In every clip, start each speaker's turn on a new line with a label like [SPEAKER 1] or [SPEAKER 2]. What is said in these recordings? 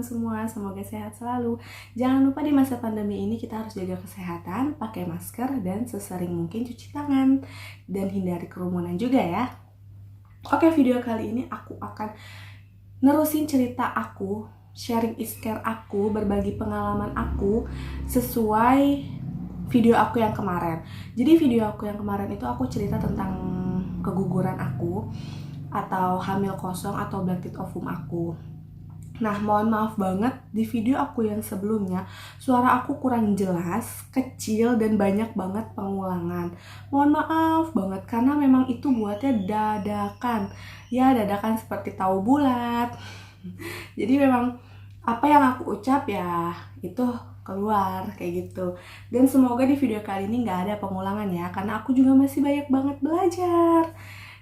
[SPEAKER 1] teman-teman semua, semoga sehat selalu. Jangan lupa di masa pandemi ini kita harus jaga kesehatan, pakai masker, dan sesering mungkin cuci tangan. Dan hindari kerumunan juga ya. Oke, video kali ini aku akan nerusin cerita aku, sharing is care aku, berbagi pengalaman aku sesuai video aku yang kemarin. Jadi video aku yang kemarin itu aku cerita tentang keguguran aku atau hamil kosong atau black teeth ovum aku. Nah, mohon maaf banget di video aku yang sebelumnya suara aku kurang jelas, kecil, dan banyak banget pengulangan. Mohon maaf banget karena memang itu buatnya dadakan. Ya, dadakan seperti tahu bulat. Jadi memang apa yang aku ucap ya itu keluar kayak gitu. Dan semoga di video kali ini nggak ada pengulangan ya, karena aku juga masih banyak banget belajar.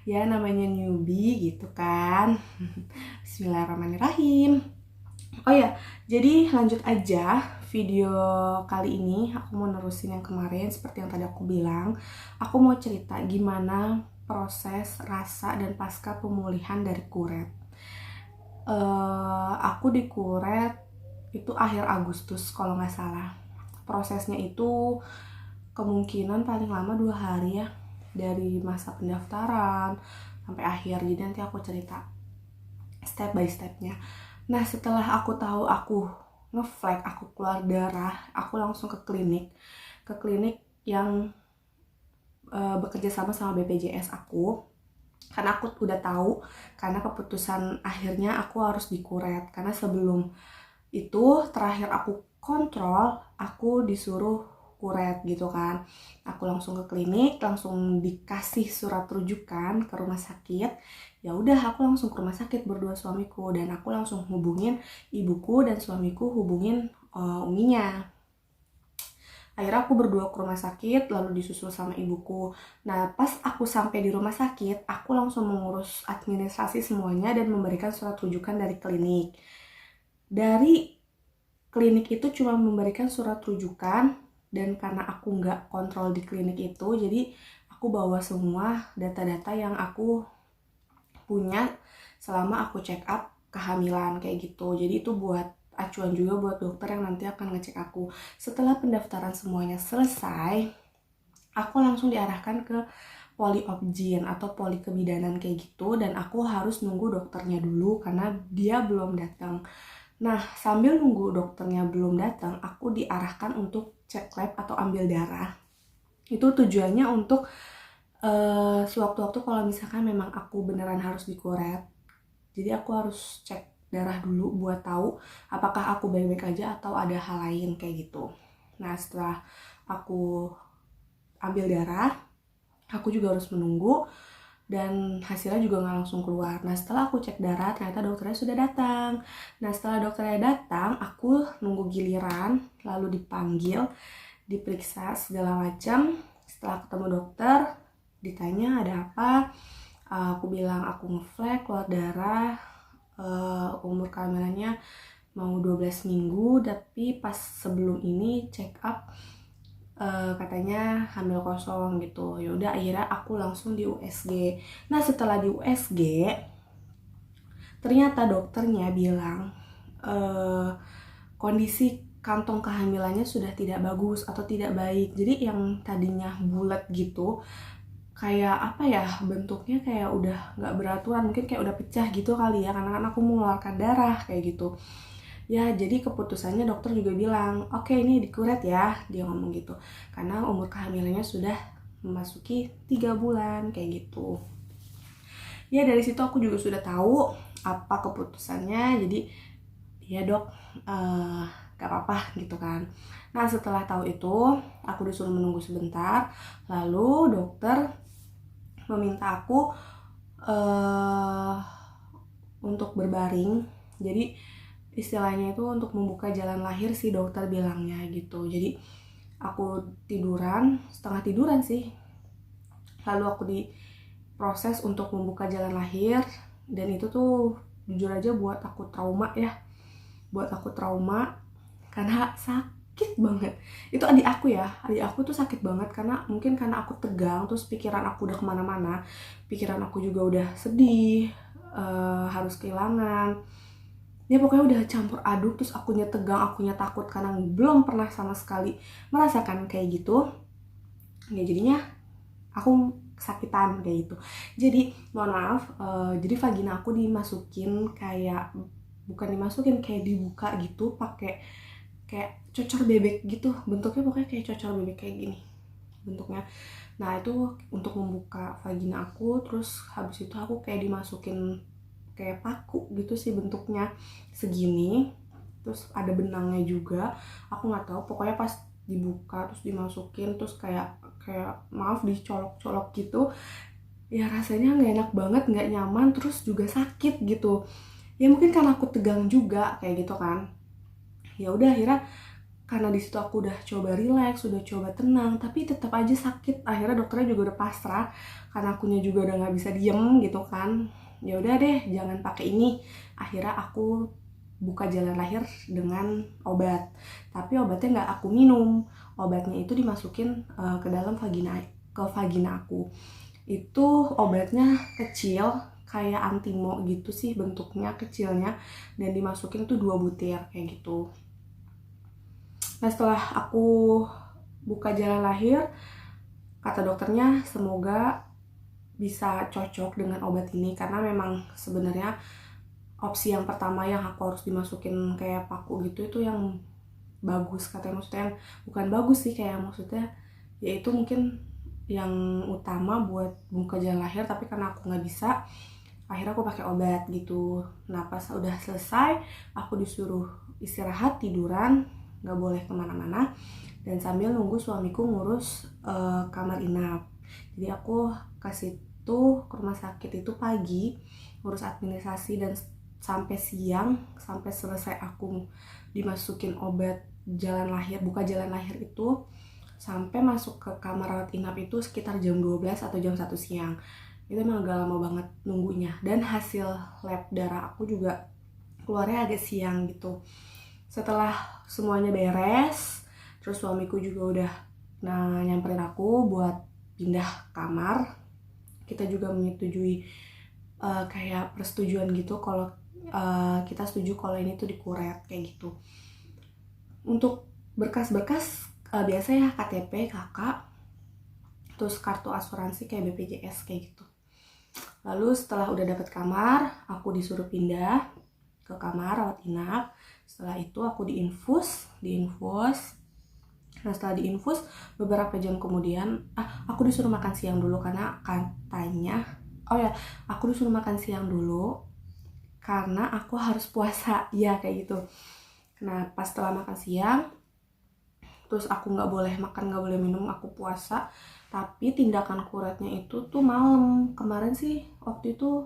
[SPEAKER 1] Ya, namanya newbie gitu kan. Bismillahirrahmanirrahim. Oh ya, jadi lanjut aja video kali ini. Aku mau nerusin yang kemarin seperti yang tadi aku bilang. Aku mau cerita gimana proses, rasa, dan pasca pemulihan dari kuret. Aku di kuret itu akhir Agustus kalau nggak salah. Prosesnya itu kemungkinan paling lama 2 hari ya, dari masa pendaftaran sampai akhir. Jadi nanti aku cerita step by stepnya. Nah, setelah aku tahu aku ngeflag, aku keluar darah, aku langsung ke klinik yang bekerja sama BPJS aku, karena aku udah tahu, karena keputusan akhirnya aku harus dikuret. Karena sebelum itu terakhir aku kontrol, aku disuruh kuret gitu kan. Aku langsung ke klinik, langsung dikasih surat rujukan ke rumah sakit. Ya udah, aku langsung ke rumah sakit berdua suamiku, dan aku langsung hubungin ibuku dan suamiku hubungin uminya. Akhirnya aku berdua ke rumah sakit, lalu disusul sama ibuku. Nah, pas aku sampai di rumah sakit, aku langsung mengurus administrasi semuanya dan memberikan surat rujukan dari klinik. Dari klinik itu cuma memberikan surat rujukan, dan karena aku nggak kontrol di klinik itu, jadi aku bawa semua data-data yang aku punya selama aku check up kehamilan kayak gitu. Jadi itu buat acuan juga buat dokter yang nanti akan ngecek aku. Setelah pendaftaran semuanya selesai, aku langsung diarahkan ke poli obgyn atau poli kebidanan kayak gitu, dan aku harus nunggu dokternya dulu karena dia belum datang. Nah, sambil nunggu dokternya belum datang, aku diarahkan untuk cek lab atau ambil darah. Itu tujuannya untuk sewaktu-waktu kalau misalkan memang aku beneran harus dikuret. Jadi aku harus cek darah dulu buat tahu apakah aku baik-baik aja atau ada hal lain kayak gitu. Nah, setelah aku ambil darah, aku juga harus menunggu, dan hasilnya juga nggak langsung keluar. Nah, setelah aku cek darah, ternyata dokternya sudah datang. Nah, setelah dokternya datang, aku nunggu giliran, lalu dipanggil, diperiksa segala macam. Setelah ketemu dokter, ditanya ada apa, aku bilang aku ngeflag, keluar darah, umur kehamilannya mau 12 minggu, tapi pas sebelum ini check up katanya hamil kosong gitu. Ya udah, akhirnya aku langsung di USG. Nah, setelah di USG ternyata dokternya bilang kondisi kantong kehamilannya sudah tidak bagus atau tidak baik. Jadi yang tadinya bulat gitu, kayak apa ya, bentuknya kayak udah nggak beraturan, mungkin kayak udah pecah gitu kali ya, karena kan aku mengeluarkan darah kayak gitu. Ya, jadi keputusannya dokter juga bilang, oke, ini dikuret ya, dia ngomong gitu. Karena umur kehamilannya sudah memasuki 3 bulan, kayak gitu. Ya, dari situ aku juga sudah tahu apa keputusannya, jadi ya dok, gak apa-apa gitu kan. Nah, setelah tahu itu, aku disuruh menunggu sebentar, lalu dokter meminta aku untuk berbaring. Jadi istilahnya itu untuk membuka jalan lahir sih dokter bilangnya gitu. Jadi aku tiduran, setengah tiduran sih, lalu aku diproses untuk membuka jalan lahir. Dan itu tuh jujur aja buat aku trauma ya, karena sakit banget. Itu adik aku tuh sakit banget, karena mungkin karena aku tegang, terus pikiran aku udah kemana-mana, pikiran aku juga udah sedih, harus kehilangan. dia pokoknya udah campur aduk, terus akunya tegang, akunya takut karena belum pernah sama sekali merasakan kayak gitu. Ya jadinya aku kesakitan kayak gitu. Jadi mohon maaf, jadi vagina aku dimasukin kayak, bukan dimasukin, kayak dibuka gitu pakai kayak cocor bebek gitu bentuknya, pokoknya kayak cocor bebek kayak gini bentuknya. Nah itu untuk membuka vagina aku, terus habis itu aku kayak dimasukin kayak paku gitu sih bentuknya, segini, terus ada benangnya juga, aku nggak tahu, pokoknya pas dibuka terus dimasukin, terus kayak maaf dicolok-colok gitu ya, rasanya nggak enak banget, nggak nyaman, terus juga sakit gitu ya. Mungkin karena aku tegang juga kayak gitu kan. Ya udah akhirnya, karena di situ aku udah coba relax, udah coba tenang, tapi tetap aja sakit. Akhirnya dokternya juga udah pasrah karena akunya juga udah nggak bisa diem gitu kan. Ya udah deh, jangan pakai ini. Akhirnya aku buka jalan lahir dengan obat, tapi obatnya nggak aku minum. Obatnya itu dimasukin ke dalam vagina aku. Itu obatnya kecil kayak antimo gitu sih bentuknya, kecilnya, dan dimasukin tuh 2 butir kayak gitu. Nah setelah aku buka jalan lahir, kata dokternya semoga bisa cocok dengan obat ini, karena memang sebenarnya opsi yang pertama yang aku harus dimasukin kayak paku gitu itu yang bagus katanya, maksudnya yang bukan bagus sih, kayak maksudnya yaitu mungkin yang utama buat buka jalan lahir, tapi karena aku nggak bisa, akhirnya aku pakai obat gitu. Nah pas udah selesai, aku disuruh istirahat, tiduran, nggak boleh kemana-mana, dan sambil nunggu suamiku ngurus kamar inap. Jadi aku ke situ, ke rumah sakit itu pagi, ngurus administrasi, dan sampai siang, sampai selesai aku dimasukin obat jalan lahir, buka jalan lahir itu, sampai masuk ke kamar rawat inap itu sekitar jam 12 atau jam 1 siang. Itu emang agak lama banget nunggunya, dan hasil lab darah aku juga keluarnya agak siang gitu. Setelah semuanya beres, terus suamiku juga udah nyamperin aku buat pindah kamar. Kita juga menyetujui kayak persetujuan gitu kalau kita setuju kalau ini tuh dikuret kayak gitu. Untuk berkas-berkas biasa ya, KTP, kakak, terus kartu asuransi kayak BPJS kayak gitu. Lalu setelah udah dapet kamar, aku disuruh pindah ke kamar rawat inap. Setelah itu aku diinfus. Nah setelah diinfus, beberapa jam kemudian aku disuruh makan siang dulu, karena katanya, aku disuruh makan siang dulu karena aku harus puasa ya kayak gitu. Nah pas setelah makan siang, terus aku nggak boleh makan, nggak boleh minum, aku puasa. Tapi tindakan kuretnya itu tuh malam. Kemarin sih waktu itu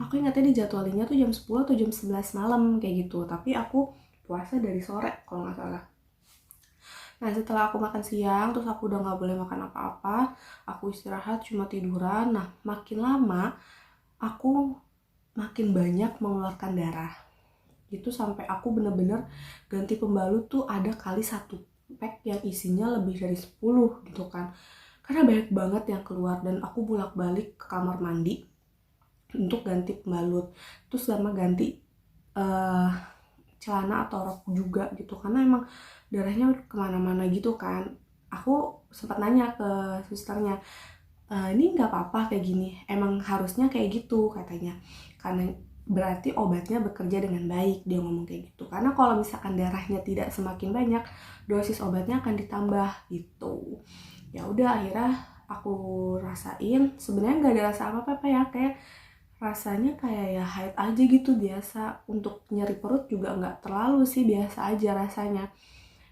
[SPEAKER 1] aku ingatnya dijadwalinnya tuh jam 10 atau jam 11 malam kayak gitu, tapi aku puasa dari sore kalau nggak salah. Nah setelah aku makan siang, terus aku udah nggak boleh makan apa-apa, aku istirahat cuma tiduran. Nah makin lama aku makin banyak mengeluarkan darah gitu, sampai aku bener-bener ganti pembalut tuh ada kali 1 pack yang isinya lebih dari 10 gitu kan, karena banyak banget yang keluar. Dan aku bolak-balik ke kamar mandi untuk ganti pembalut, terus sama ganti celana atau rok juga gitu, karena emang darahnya kemana-mana gitu kan. Aku sempat nanya ke susternya, ini nggak apa-apa kayak gini, emang harusnya kayak gitu katanya, karena berarti obatnya bekerja dengan baik, dia ngomong kayak gitu. Karena kalau misalkan darahnya tidak semakin banyak, dosis obatnya akan ditambah gitu. Ya udah akhirnya aku rasain, sebenarnya nggak ada rasa apa-apa ya, kayak rasanya kayak ya haid aja gitu biasa. Untuk nyeri perut juga nggak terlalu sih, biasa aja rasanya,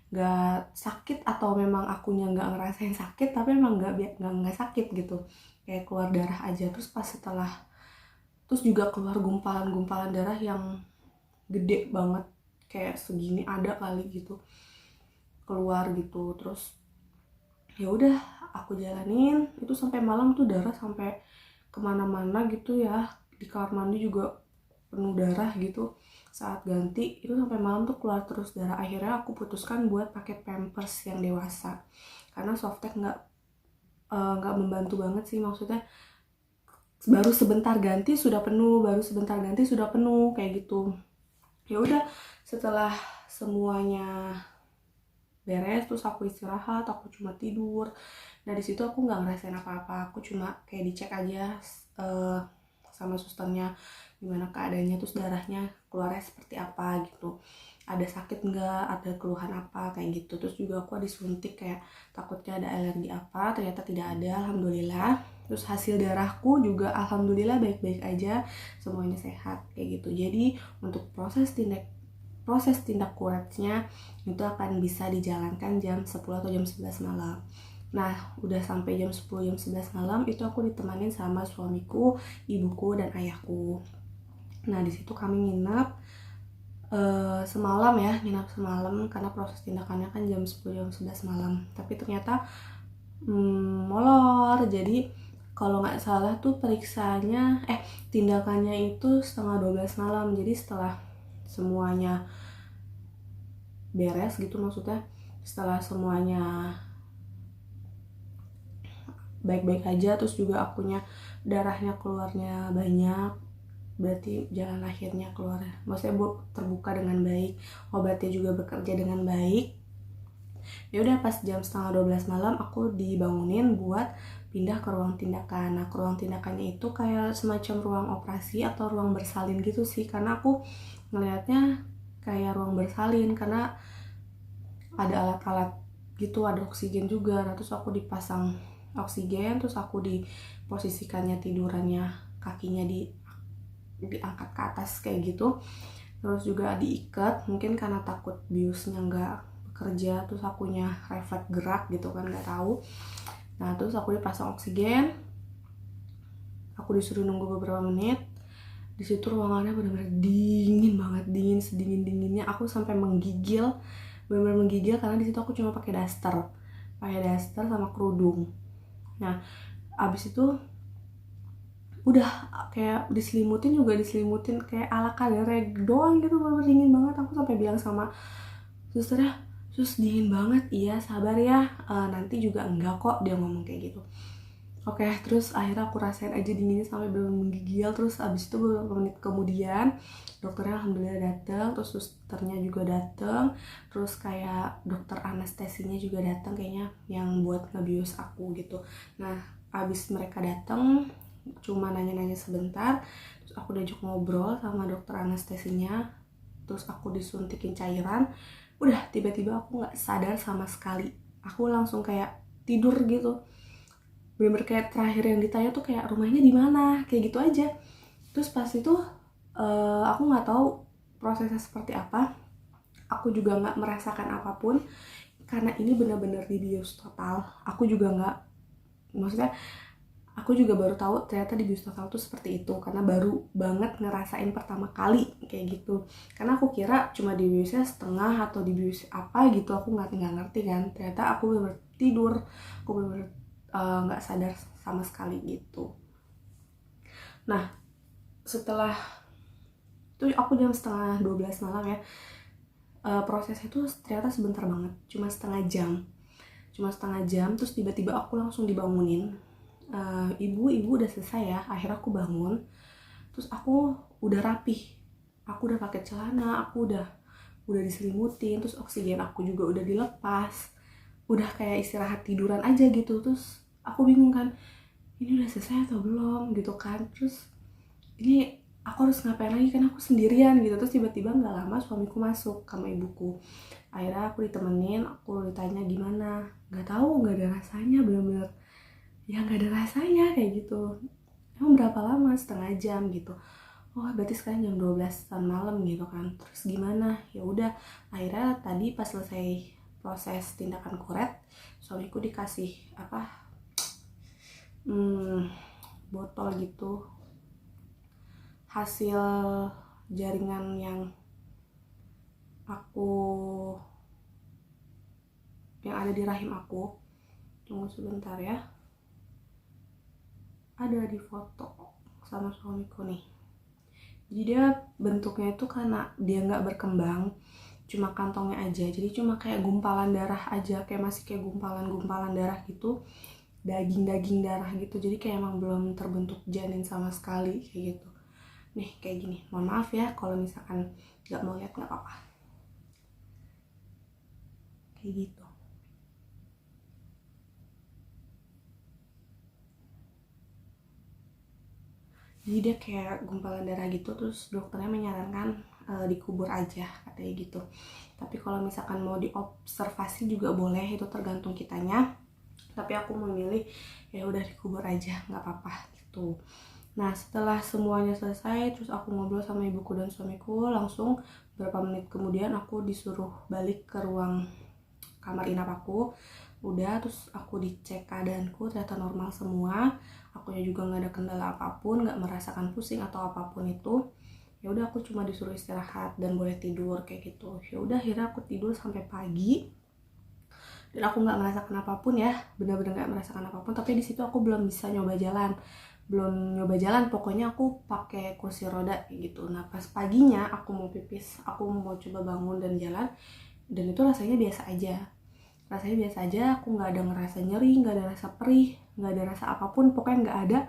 [SPEAKER 1] nggak sakit, atau memang akunya nggak ngerasain sakit, tapi memang nggak sakit gitu, kayak keluar darah aja. Terus juga keluar gumpalan-gumpalan darah yang gede banget, kayak segini ada kali gitu keluar gitu. Terus ya udah aku jalanin itu sampai malam tuh, darah sampai kemana-mana gitu ya. Di kamar mandi juga penuh darah gitu. Saat ganti itu sampai malam tuh keluar terus darah. Akhirnya aku putuskan buat pakai pampers yang dewasa, karena softtek nggak membantu banget sih, maksudnya baru sebentar ganti sudah penuh kayak gitu. Ya udah, setelah semuanya beres terus aku istirahat, aku cuma tidur. Nah di situ aku nggak ngerasain apa-apa, aku cuma kayak dicek aja sama susternya gimana keadaannya, terus darahnya keluarnya seperti apa gitu, ada sakit nggak, ada keluhan apa kayak gitu. Terus juga aku disuntik kayak takutnya ada alergi apa, ternyata tidak ada, alhamdulillah. Terus hasil darahku juga alhamdulillah baik-baik aja, semuanya sehat kayak gitu. Jadi untuk proses tindak kuretnya itu akan bisa dijalankan jam 10 atau jam 11 malam. Nah, udah sampai jam 10, jam 11 malam itu aku ditemanin sama suamiku, ibuku, dan ayahku. Nah, di situ kami nginep semalam ya, nginep semalam karena proses tindakannya kan jam 10, jam 11 malam. Tapi ternyata molor. Jadi kalau nggak salah tuh periksanya tindakannya itu setengah 12 malam. Jadi setelah semuanya beres gitu, maksudnya setelah semuanya baik-baik aja, terus juga akunya darahnya keluarnya banyak, berarti jalan lahirnya keluar, maksudnya terbuka dengan baik, obatnya juga bekerja dengan baik. Ya udah, pas jam setengah 12 malam aku dibangunin buat pindah ke ruang tindakan. Nah, ke ruang tindakannya itu kayak semacam ruang operasi atau ruang bersalin gitu sih, karena aku ngelihatnya kayak ruang bersalin karena ada alat-alat gitu, ada oksigen juga. Nah, terus aku dipasang oksigen, terus aku diposisikannya tidurannya, kakinya diangkat ke atas kayak gitu, terus juga diikat, mungkin karena takut biusnya nggak bekerja, terus akunya refleks gerak gitu kan, nggak tahu. Nah, terus aku dipasang oksigen, aku disuruh nunggu beberapa menit. Di situ ruangannya benar-benar dingin banget, dingin sedingin dinginnya, aku sampai menggigil, benar-benar menggigil karena di situ aku cuma pakai daster sama kerudung. Nah, abis itu udah kayak diselimutin kayak ala kadarnya doang gitu, bener-bener dingin banget. Aku sampai bilang sama susternya, "Sus, dingin banget." "Iya, sabar ya, nanti juga enggak kok," dia ngomong kayak gitu. Oke, terus akhirnya aku rasain aja dinginnya sampai bener-bener menggigil. Terus abis itu beberapa menit kemudian dokternya alhamdulillah datang, terus susternya juga datang, terus kayak dokter anestesinya juga datang kayaknya yang buat ngebius aku gitu. Nah, abis mereka datang cuma nanya-nanya sebentar, terus aku diajak ngobrol sama dokter anestesinya, terus aku disuntikin cairan. Udah, tiba-tiba aku nggak sadar sama sekali, aku langsung kayak tidur gitu, bener-bener kayak terakhir yang ditanya tuh kayak rumahnya di mana, kayak gitu aja. Terus pas itu aku nggak tahu prosesnya seperti apa, aku juga nggak merasakan apapun karena ini benar-benar dibius total. Aku juga nggak, maksudnya aku juga baru tahu ternyata dibius total tuh seperti itu karena baru banget ngerasain pertama kali kayak gitu. Karena aku kira cuma dibiusnya setengah atau dibius apa gitu, aku nggak ngerti kan. Ternyata aku bener-bener tidur, aku bener-bener nggak sadar sama sekali gitu. Nah, setelah itu aku jam setengah 12 malam ya, prosesnya tuh ternyata sebentar banget, cuma setengah jam. Terus tiba-tiba aku langsung dibangunin, ibu udah selesai ya. Akhirnya aku bangun, terus aku udah rapih, aku udah pakai celana, aku udah diselimutin, terus oksigen aku juga udah dilepas, udah kayak istirahat tiduran aja gitu. Terus aku bingung kan, ini udah selesai atau belum gitu kan, terus ini aku harus ngapain lagi kan, aku sendirian gitu. Terus tiba-tiba nggak lama suamiku masuk sama ibuku. Akhirnya aku ditemenin, aku ditanya gimana, nggak tahu, nggak ada rasanya, bener-bener ya nggak ada rasanya kayak gitu. Emang berapa lama? Setengah jam gitu. Oh, berarti sekarang jam 12 malam gitu kan. Terus gimana? Ya udah, akhirnya tadi pas selesai proses tindakan kuret, suamiku dikasih botol gitu, hasil jaringan yang ada di rahim aku. Tunggu sebentar ya, ada di foto sama suamiku nih. Jadi dia bentuknya itu karena dia nggak berkembang, cuma kantongnya aja, jadi cuma kayak gumpalan darah aja, kayak masih kayak gumpalan darah gitu, daging darah gitu. Jadi kayak emang belum terbentuk janin sama sekali kayak gitu. nih kayak gini. Mohon maaf ya kalau misalkan nggak mau lihat, nggak apa-apa. Kayak gitu. Jadi dia kayak gumpalan darah gitu, terus dokternya menyarankan dikubur aja katanya gitu. Tapi kalau misalkan mau diobservasi juga boleh, itu tergantung kitanya. Tapi aku memilih ya udah dikubur aja, nggak apa-apa gitu. Nah setelah semuanya selesai, terus aku ngobrol sama ibuku dan suamiku, langsung beberapa menit kemudian aku disuruh balik ke ruang kamar inap aku. Udah, terus aku dicek keadaanku, ternyata normal semua. Akunya juga nggak ada kendala apapun, nggak merasakan pusing atau apapun itu. Ya udah, aku cuma disuruh istirahat dan boleh tidur kayak gitu. Ya udah, akhirnya aku tidur sampai pagi dan aku nggak merasakan apapun ya, benar-benar nggak merasakan apapun. Tapi di situ aku belum bisa nyoba jalan, pokoknya aku pakai kursi roda kayak gitu. Nah pas paginya aku mau pipis, aku mau coba bangun dan jalan, dan itu rasanya biasa aja, aku nggak ada ngerasa nyeri, nggak ada rasa perih, nggak ada rasa apapun, pokoknya nggak ada,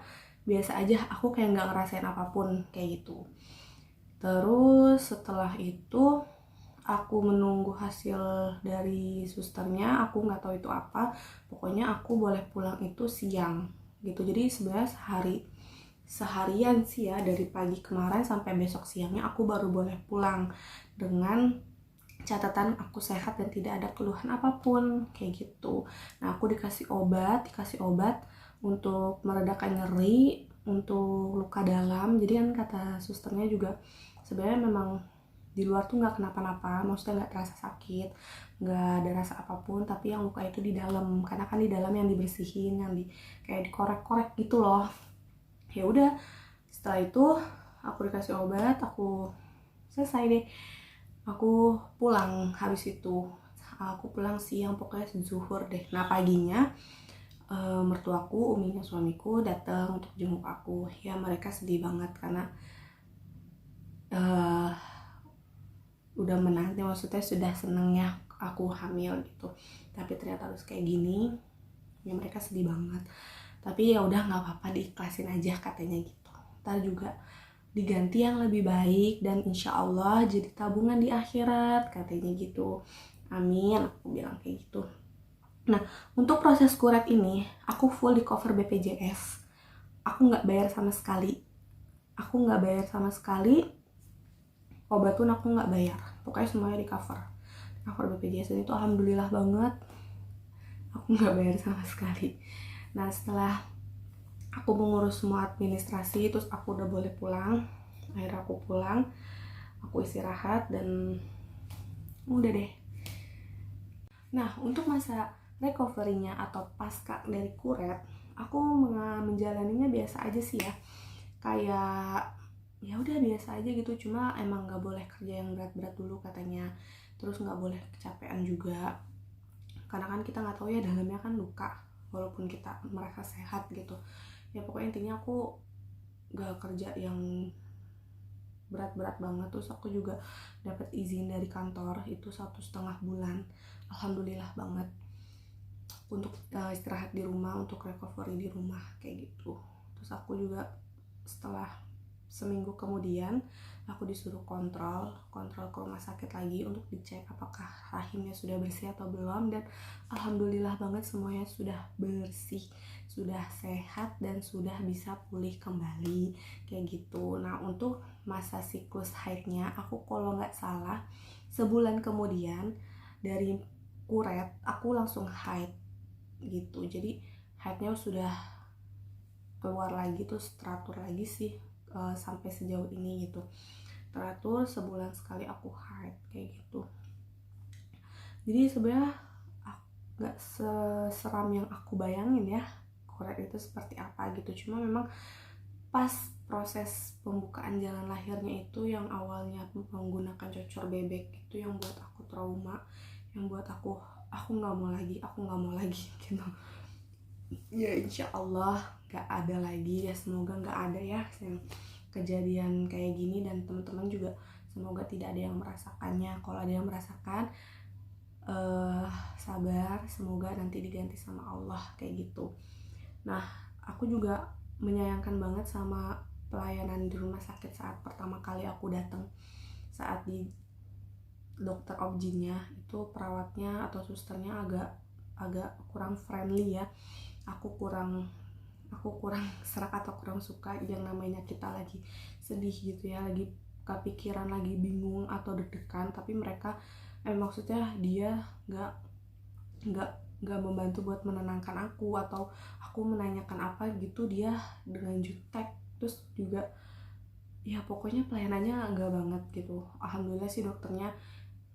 [SPEAKER 1] biasa aja, aku kayak nggak ngerasain apapun kayak gitu. Terus setelah itu aku menunggu hasil dari susternya, aku nggak tahu itu apa, pokoknya aku boleh pulang itu siang gitu. Jadi sebenarnya seharian sih ya, dari pagi kemarin sampai besok siangnya aku baru boleh pulang dengan catatan aku sehat dan tidak ada keluhan apapun kayak gitu. Nah aku dikasih obat untuk meredakan nyeri, untuk luka dalam. Jadi kan kata susternya juga sebenarnya memang di luar tuh nggak kenapa-napa, maksudnya nggak terasa sakit, nggak ada rasa apapun, tapi yang luka itu di dalam, karena kan di dalam yang dibersihin, yang kayak dikorek-korek gitu loh. Ya udah, setelah itu aku dikasih obat, aku selesai deh. Aku pulang, habis itu aku pulang siang, pokoknya zuhur deh. Nah paginya mertuaku, uminya suamiku datang untuk jenguk aku. Ya mereka sedih banget karena udah menanti, maksudnya sudah senengnya aku hamil gitu, tapi ternyata harus kayak gini. Ya mereka sedih banget, tapi ya udah nggak apa-apa, diikhlasin aja katanya gitu. Ntar juga diganti yang lebih baik dan insya Allah jadi tabungan di akhirat katanya gitu. Amin, aku bilang kayak gitu. Nah untuk proses kuret ini aku full di cover BPJS, aku nggak bayar sama sekali, obat pun aku nggak bayar, pokoknya semuanya di cover BPJS, dan itu alhamdulillah banget, aku nggak bayar sama sekali. Nah setelah aku mengurus semua administrasi, terus aku udah boleh pulang. Akhirnya aku pulang, aku istirahat dan udah deh. Nah untuk masa recovery-nya atau pasca dari kuret, aku menjalaninya biasa aja sih ya, kayak ya udah biasa aja gitu. Cuma emang nggak boleh kerja yang berat-berat dulu katanya, terus nggak boleh kecapean juga, karena kan kita nggak tahu ya dalamnya kan luka, walaupun kita merasa sehat gitu. Ya pokoknya intinya aku gak kerja yang berat-berat banget. Terus aku juga dapat izin dari kantor itu 1,5 bulan, alhamdulillah banget, untuk istirahat di rumah, untuk recovery di rumah kayak gitu. Terus aku juga setelah seminggu kemudian aku disuruh kontrol ke rumah sakit lagi untuk dicek apakah rahimnya sudah bersih atau belum, dan alhamdulillah banget semuanya sudah bersih, sudah sehat, dan sudah bisa pulih kembali kayak gitu. Nah untuk masa siklus haidnya, aku kalau nggak salah sebulan kemudian dari kuret aku langsung haid gitu. Jadi haidnya sudah keluar lagi, terus teratur lagi sih sampai sejauh ini gitu, teratur sebulan sekali aku haid kayak gitu. Jadi sebenarnya nggak seseram yang aku bayangin ya kuret itu seperti apa gitu. Cuma memang pas proses pembukaan jalan lahirnya itu, yang awalnya menggunakan cocor bebek, itu yang buat aku trauma, yang buat aku nggak mau lagi gitu. Ya insya Allah gak ada lagi ya, semoga gak ada ya yang kejadian kayak gini, dan teman-teman juga semoga tidak ada yang merasakannya. Kalau ada yang merasakan sabar, semoga nanti diganti sama Allah kayak gitu. Nah aku juga menyayangkan banget sama pelayanan di rumah sakit saat pertama kali aku datang, saat di dokter objinnya itu perawatnya atau susternya agak kurang friendly ya. Aku kurang serak atau kurang suka yang namanya kita lagi sedih gitu ya, lagi kepikiran, lagi bingung atau deg-degan, tapi mereka maksudnya dia nggak membantu buat menenangkan aku, atau aku menanyakan apa gitu dia dengan jutek. Terus juga ya pokoknya pelayanannya enggak banget gitu. Alhamdulillah sih dokternya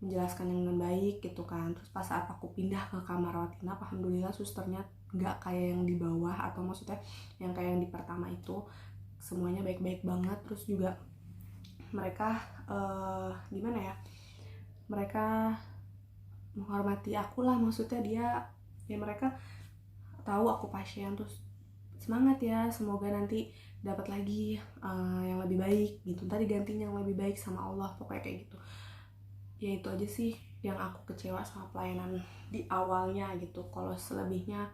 [SPEAKER 1] menjelaskan dengan baik gitu kan. Terus pas saat aku pindah ke kamar rawat inap, alhamdulillah susternya nggak kayak yang di bawah, atau maksudnya yang kayak yang di pertama itu, semuanya baik-baik banget. Terus juga mereka gimana ya, mereka menghormati aku lah, maksudnya ya mereka tahu aku pasien, terus semangat ya, semoga nanti dapat lagi yang lebih baik gitu, tadi gantinya yang lebih baik sama Allah, pokoknya kayak gitu. Ya itu aja sih yang aku kecewa sama pelayanan di awalnya gitu. Kalau selebihnya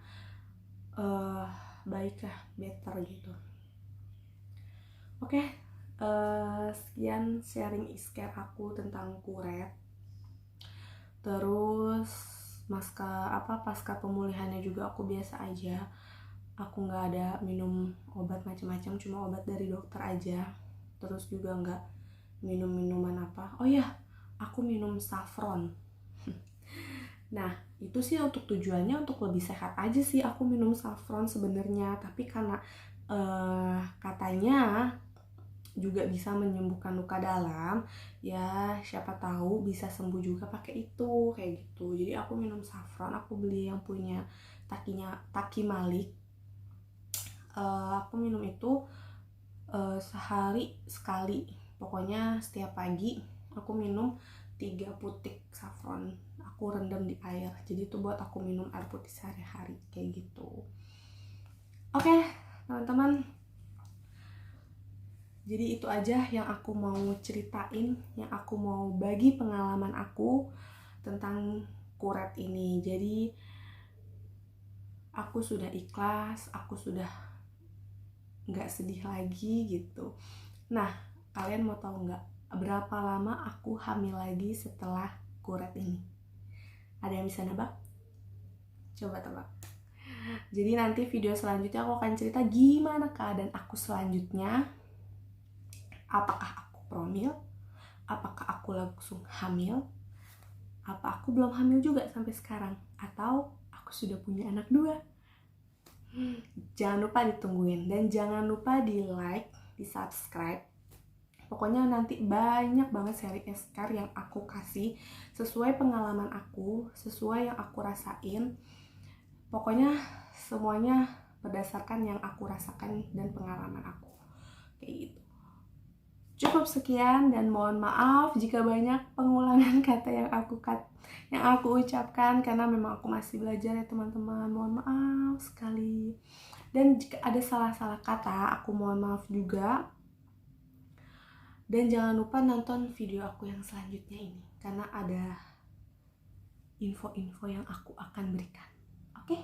[SPEAKER 1] baik lah, better gitu. Oke, sekian sharing iskare aku tentang kuret. Terus pasca pemulihannya juga aku biasa aja. Aku nggak ada minum obat macam-macam, cuma obat dari dokter aja. Terus juga nggak minum minuman apa. Oh ya, aku minum saffron. Nah, itu sih untuk tujuannya untuk lebih sehat aja sih aku minum saffron sebenarnya. Tapi karena katanya juga bisa menyembuhkan luka dalam, ya siapa tahu bisa sembuh juga pakai itu, kayak gitu. Jadi aku minum saffron, aku beli yang punya Taki Malik. Aku minum itu sehari sekali, pokoknya setiap pagi aku minum 3 putik saffron, aku rendam di air, jadi itu buat aku minum air putih sehari-hari kayak gitu. Oke teman-teman, jadi itu aja yang aku mau ceritain, yang aku mau bagi pengalaman aku tentang kuret ini. Jadi aku sudah ikhlas, aku sudah nggak sedih lagi gitu. Nah, kalian mau tahu nggak berapa lama aku hamil lagi setelah kuret ini? Ada yang bisa nebak? Coba tebak. Jadi nanti video selanjutnya aku akan cerita gimana keadaan aku selanjutnya. Apakah aku promil? Apakah aku langsung hamil? Apa aku belum hamil juga sampai sekarang? Atau aku sudah punya anak 2? Jangan lupa ditungguin, dan jangan lupa di like, di subscribe. Pokoknya nanti banyak banget seri iskare yang aku kasih sesuai pengalaman aku, sesuai yang aku rasain. Pokoknya semuanya berdasarkan yang aku rasakan dan pengalaman aku, kayak gitu. Cukup sekian, dan mohon maaf jika banyak pengulangan kata yang aku ucapkan, karena memang aku masih belajar ya teman-teman. Mohon maaf sekali. Dan jika ada salah-salah kata, aku mohon maaf juga. Dan jangan lupa nonton video aku yang selanjutnya ini, karena ada info-info yang aku akan berikan. Oke?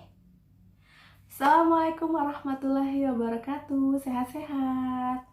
[SPEAKER 1] Assalamualaikum warahmatullahi wabarakatuh. Sehat-sehat.